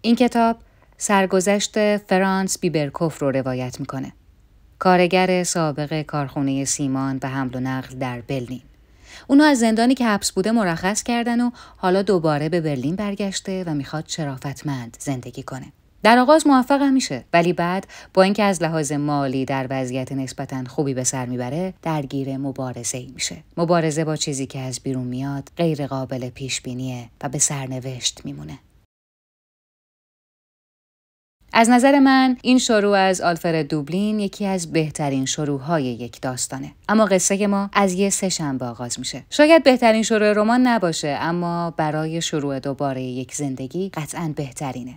این کتاب سرگذشت فرانس بیبرکوف رو روایت میکنه. کارگر سابق کارخونه سیمان و حمل و نقل در برلین. اونو از زندانی که حبس بوده مرخص کردن و حالا دوباره به برلین برگشته و میخواد شرافتمند زندگی کنه. در آغاز موفق هم میشه، ولی بعد با اینکه از لحاظ مالی در وضعیت نسبتاً خوبی به سر میبره، درگیر مبارزه‌ای میشه. مبارزه با چیزی که از بیرون میاد، غیر قابل پیش بینیه و به سرنوشت میمونه. از نظر من این شروع از آلفرد دوبلین یکی از بهترین شروع‌های یک داستانه. اما قصه ما از یه سه‌شنبه آغاز میشه. شاید بهترین شروع رمان نباشه، اما برای شروع دوباره یک زندگی قطعاً بهترینه.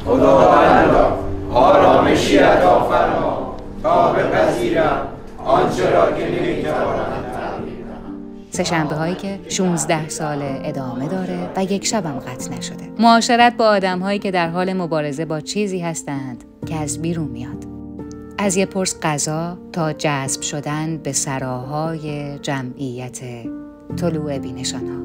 خداوندا آرامشی عطا فرما تا بپذیرم آنچه را که نمی‌توانم تعبیر کنم. سه‌شنبه هایی که 16 سال ادامه داره و یک شبم قطع نشده. معاشرت با آدم هایی که در حال مبارزه با چیزی هستند که از بیرون میاد. از یه پرس غذا تا جذب شدن به سراهای جمعیت طلوع بینشان ها.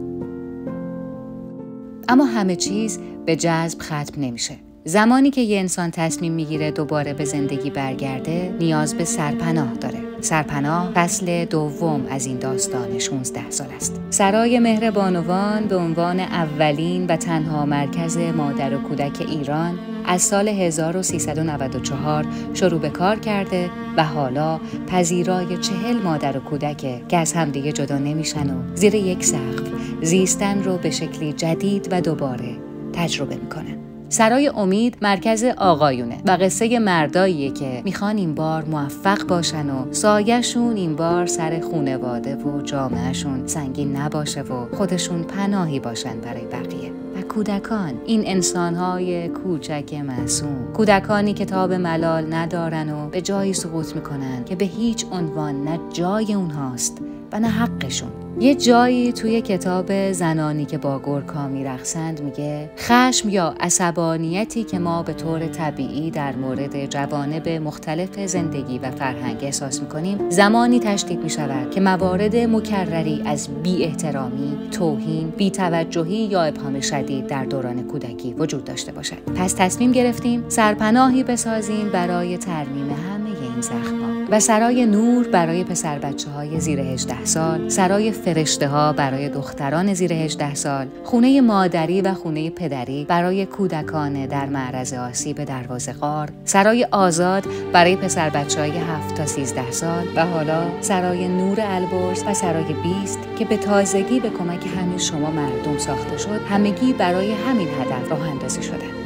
اما همه چیز به جذب ختم نمیشه. زمانی که یه انسان تصمیم میگیره دوباره به زندگی برگرده، نیاز به سرپناه داره. سرپناه فصل دوم از این داستان 16 سال است. سرای مهر بانوان به عنوان اولین و تنها مرکز مادر و کودک ایران از سال 1394 شروع به کار کرده و حالا پذیرای 40 مادر و کودک که از همدیگه جدا نمیشن و زیر یک سقف زیستن رو به شکلی جدید و دوباره تجربه میکنن. سرای امید مرکز آقایونه و قصه مرداییه که میخوان این بار موفق باشن و سایه‌شون این بار سر خونواده و جامعهشون سنگین نباشه و خودشون پناهی باشن برای بقیه. و کودکان، این انسانهای کوچک معصوم، کودکانی که تاب ملال ندارن و به جایی سقوط میکنن که به هیچ عنوان نه جای اونهاست و نه حقشون. یه جایی توی کتاب زنانی که با گورکا میرقصند میگه خشم یا عصبانیتی که ما به طور طبیعی در مورد جوانب مختلف زندگی و فرهنگ احساس میکنیم زمانی تشدید میشود که موارد مکرری از بی احترامی، توهین، بی توجهی یا ابهام شدید در دوران کودکی وجود داشته باشد. پس تصمیم گرفتیم سرپناهی بسازیم برای ترمیم همه این زخم‌ها و سرای نور برای پسر بچه‌های زیر 18 سال، سرای فرشته ها برای دختران زیر 18 سال، خونه مادری و خونه پدری برای کودکان در معرض آسیب دروازه غار، سرای آزاد برای پسر بچه‌های 7 تا 13 سال و حالا سرای نور البرز و سرای 20 که به تازگی به کمک همین شما مردم ساخته شد، همگی برای همین هدف راه اندازی شدن.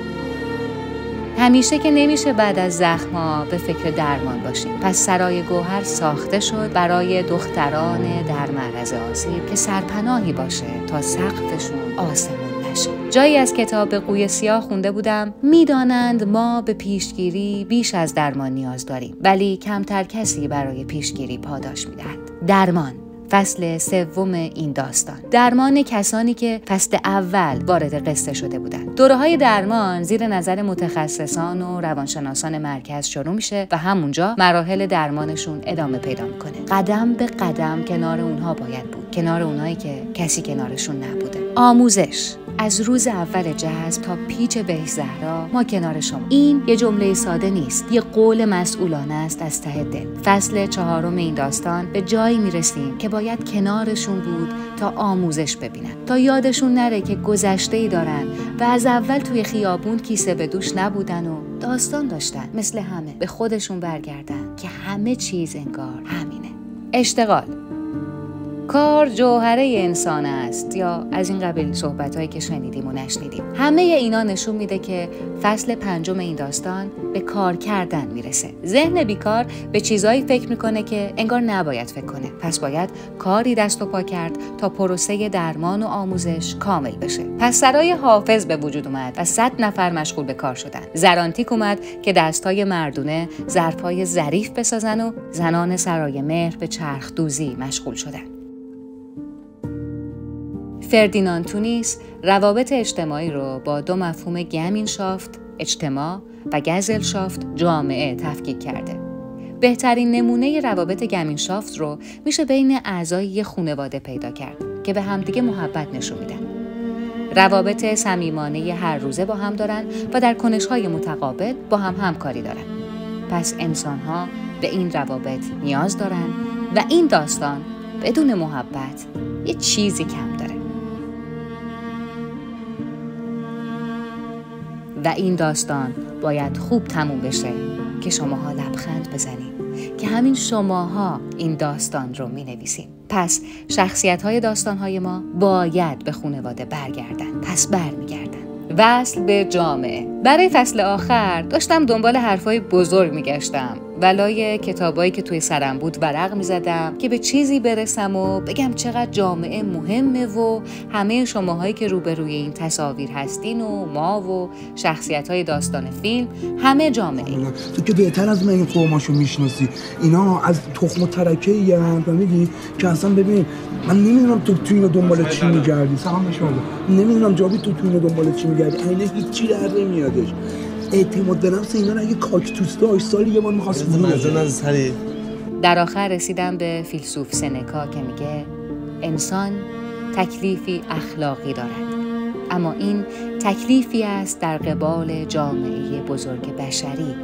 همیشه که نمیشه بعد از زخم‌ها به فکر درمان باشیم. پس سرای گوهر ساخته شد برای دختران در معرض آسیب که سرپناهی باشه تا سقفشون آسمون نشه. جایی از کتاب قوی سیاه خونده بودم میدانند ما به پیشگیری بیش از درمان نیاز داریم، ولی کمتر کسی برای پیشگیری پاداش میدهد. درمان فصل سوم این داستان. درمان کسانی که فصل اول وارد قصه شده بودند. دوره‌های درمان زیر نظر متخصصان و روانشناسان مرکز شروع میشه و همونجا مراحل درمانشون ادامه پیدا میکنه. قدم به قدم کنار اونها باید بود. کنار اونایی که کسی کنارشون نبوده. آموزش از روز اول جذب تا پیچ بهزهرا ما کنار شما. این یه جمله ساده نیست، یه قول مسئولانه است از ته دل. فصل 4 این داستان به جایی میرسیم که باید کنارشون بود تا آموزش ببینن، تا یادشون نره که گذشته‌ای دارن و از اول توی خیابون کیسه به دوش نبودن و داستان داشتن، مثل همه به خودشون برگردن که همه چیز انگار همینه. اشتغال کار جوهره انسان است یا از این قبیل صحبت‌هایی که شنیدیم و نشنیدیم. همه اینا نشون میده که فصل 5 این داستان به کار کردن میرسه. ذهن بیکار به چیزایی فکر میکنه که انگار نباید فکر کنه. پس باید کاری دست و پا کرد تا پروسه درمان و آموزش کامل بشه. پس سرای حافظ به وجود اومد و 100 نفر مشغول به کار شدن. زرانتیک اومد که دستای مردونه ظرفای ظریف بسازن و زنان سرای مهر به چرخ دوزی مشغول شدن. فردیناند تونیس روابط اجتماعی رو با 2 مفهوم گمینشافت، اجتماع و گزلشافت، جامعه تفکیک کرده. بهترین نمونه روابط گمینشافت رو میشه بین اعضای یه خانواده پیدا کرد که به همدیگه محبت نشون میدن. روابط صمیمانه هر روزه با هم دارن و در کنش‌های متقابل با هم همکاری دارن. پس انسان‌ها به این روابط نیاز دارن و این داستان بدون محبت یه چیزی کم داره. و این داستان باید خوب تموم بشه که شماها لبخند بزنید که همین شماها این داستان رو می‌نویسین. پس شخصیت‌های داستان‌های ما باید به خانواده برگردن. پس برمیگردن. وصل به جامعه. برای فصل آخر داشتم دنبال حرفای بزرگ میگشتم. ولای کتابایی که توی سرم بود ورق میزدم که به چیزی برسم و بگم چقدر جامعه مهمه و همه شماهایی که روبروی این تصاویر هستین و ما و شخصیت‌های داستان فیلم همه جامعه. تو که بهتر از من این قوماشو میشناسی. اینا از تخم و ترکه‌ای ان میگی که اصلا ببین من نمیدونم تو اینو دنبال چی میگردی. سلام بشم. نمیدونم جاوید تو اینو دنبال چی میگردی. عینه هیچی در نمیادش. اعتماد به نفس اینا رو اگه کاکتوس داشت سالی یه بار می‌خواست در آخر رسیدم به فیلسوف سنکا که میگه انسان تکلیفی اخلاقی دارد، اما این تکلیفی است در قبال جامعه بزرگ بشری،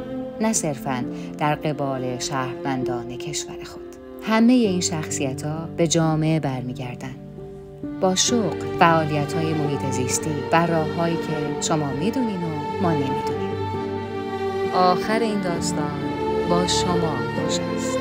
نه صرفاً در قبال شهروندان کشور خود. همه این شخصیت‌ها به جامعه برمیگردن با شوق، فعالیت‌های محیط زیستی و راه‌هایی که شما میدونین و ما نمیدونیم. آخر این داستان با شما خوش است.